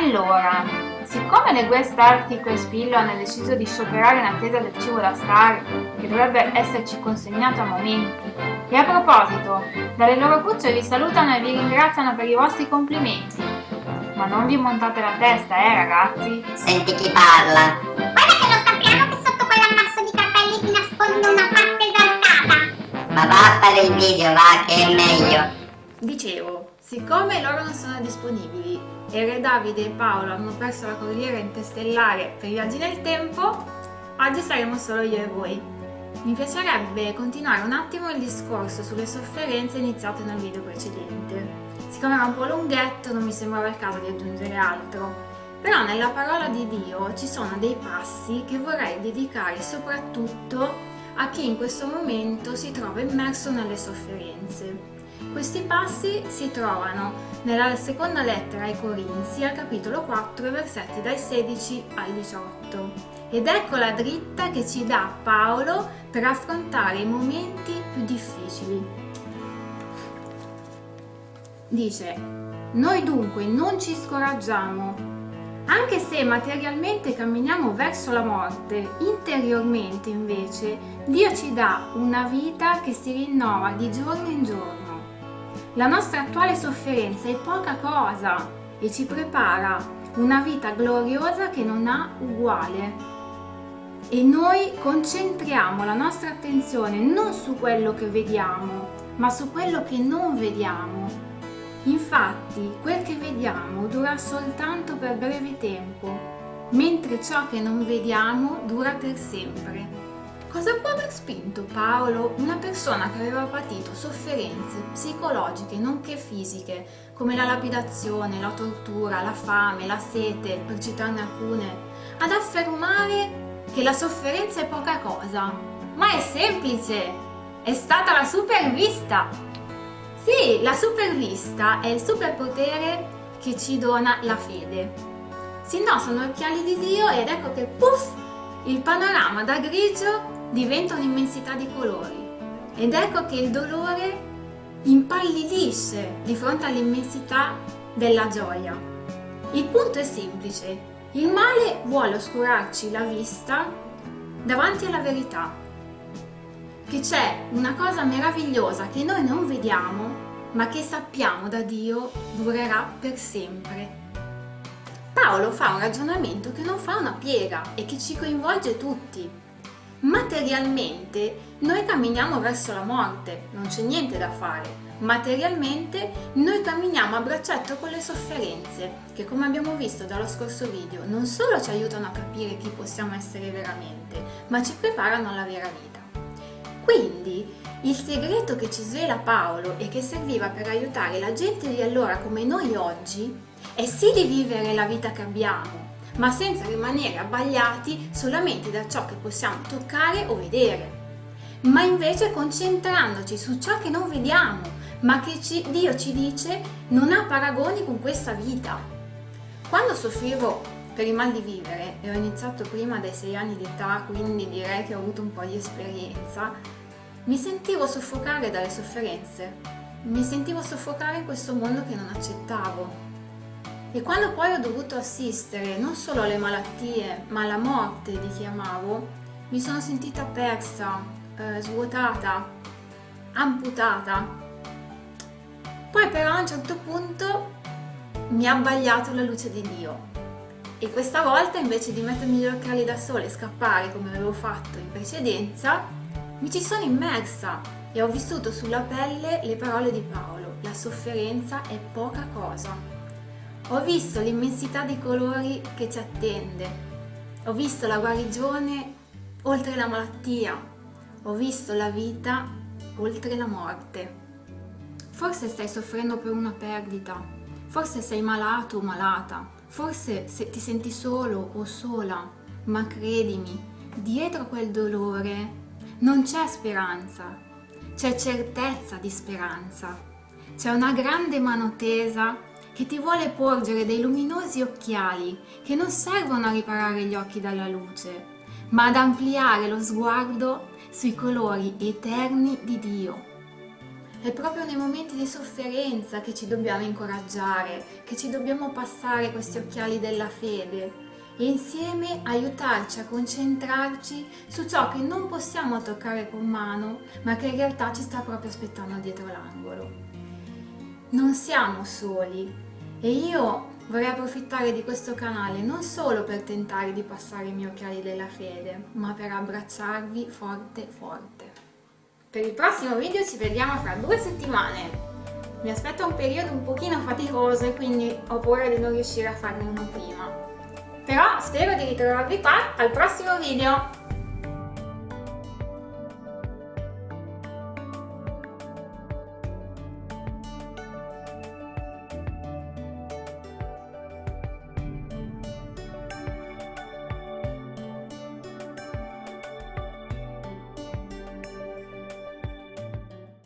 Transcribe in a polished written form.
Allora, siccome le Guest Arctic e Spillo hanno deciso di scioperare in attesa del cibo da Star, che dovrebbe esserci consegnato a momenti, e a proposito, dalle loro cucce vi salutano e vi ringraziano per i vostri complimenti. Ma non vi montate la testa, ragazzi? Senti chi parla. Guarda che lo sappiamo che sotto quell'ammasso di capelli si nasconde una parte esaltata. Ma va a fare il video, va, che è meglio. Dicevo, siccome loro non sono disponibili e Re Davide e Paolo hanno perso la corriera interstellare per i viaggi nel tempo, oggi saremo solo io e voi. Mi piacerebbe continuare un attimo il discorso sulle sofferenze iniziate nel video precedente. Siccome era un po' lunghetto non mi sembrava il caso di aggiungere altro, però nella parola di Dio ci sono dei passi che vorrei dedicare soprattutto a chi in questo momento si trova immerso nelle sofferenze. Questi passi si trovano nella seconda lettera ai Corinzi, al capitolo 4, versetti dai 16 al 18. Ed ecco la dritta che ci dà Paolo per affrontare i momenti più difficili. Dice: noi dunque non ci scoraggiamo. Anche se materialmente camminiamo verso la morte, interiormente invece Dio ci dà una vita che si rinnova di giorno in giorno. La nostra attuale sofferenza è poca cosa e ci prepara una vita gloriosa che non ha uguale. E noi concentriamo la nostra attenzione non su quello che vediamo, ma su quello che non vediamo. Infatti, quel che vediamo dura soltanto per breve tempo, mentre ciò che non vediamo dura per sempre. Cosa può aver spinto Paolo, una persona che aveva patito sofferenze psicologiche nonché fisiche, come la lapidazione, la tortura, la fame, la sete, per citarne alcune, ad affermare che la sofferenza è poca cosa? Ma è semplice! È stata la supervista! Sì, la supervista è il superpotere che ci dona la fede. Si indossano gli occhiali di Dio ed ecco che puff, il panorama da grigio diventa un'immensità di colori. Ed ecco che il dolore impallidisce di fronte all'immensità della gioia. Il punto è semplice: il male vuole oscurarci la vista davanti alla verità. Che c'è una cosa meravigliosa che noi non vediamo, ma che sappiamo da Dio durerà per sempre. Paolo fa un ragionamento che non fa una piega e che ci coinvolge tutti. Materialmente noi camminiamo verso la morte, non c'è niente da fare. Materialmente noi camminiamo a braccetto con le sofferenze, che come abbiamo visto dallo scorso video non solo ci aiutano a capire chi possiamo essere veramente, ma ci preparano alla vera vita. Quindi il segreto che ci svela Paolo e che serviva per aiutare la gente di allora come noi oggi è sì di vivere la vita che abbiamo, ma senza rimanere abbagliati solamente da ciò che possiamo toccare o vedere, ma invece concentrandoci su ciò che non vediamo, ma che Dio ci dice non ha paragoni con questa vita. Quando soffrivo per il mal di vivere, e ho iniziato prima dai 6 anni di età, quindi direi che ho avuto un po' di esperienza, mi sentivo soffocare dalle sofferenze, mi sentivo soffocare in questo mondo che non accettavo. E quando poi ho dovuto assistere non solo alle malattie, ma alla morte di chi amavo, mi sono sentita persa, svuotata, amputata. Poi però a un certo punto mi ha abbagliato la luce di Dio. E questa volta, invece di mettermi gli occhiali da sole e scappare come avevo fatto in precedenza, mi ci sono immersa e ho vissuto sulla pelle le parole di Paolo: la sofferenza è poca cosa. Ho visto l'immensità di colori che ci attende, ho visto la guarigione oltre la malattia, ho visto la vita oltre la morte. Forse stai soffrendo per una perdita, forse sei malato o malata, forse ti senti solo o sola, ma credimi, dietro quel dolore non c'è speranza, c'è certezza di speranza, c'è una grande mano tesa che ti vuole porgere dei luminosi occhiali che non servono a riparare gli occhi dalla luce, ma ad ampliare lo sguardo sui colori eterni di Dio. È proprio nei momenti di sofferenza che ci dobbiamo incoraggiare, che ci dobbiamo passare questi occhiali della fede e insieme aiutarci a concentrarci su ciò che non possiamo toccare con mano, ma che in realtà ci sta proprio aspettando dietro l'angolo. Non siamo soli e io vorrei approfittare di questo canale non solo per tentare di passare i miei occhiali della fede, ma per abbracciarvi forte forte. Per il prossimo video ci vediamo fra 2 settimane. Mi aspetta un periodo un pochino faticoso e quindi ho paura di non riuscire a farne uno prima. Però spero di ritrovarvi qua al prossimo video.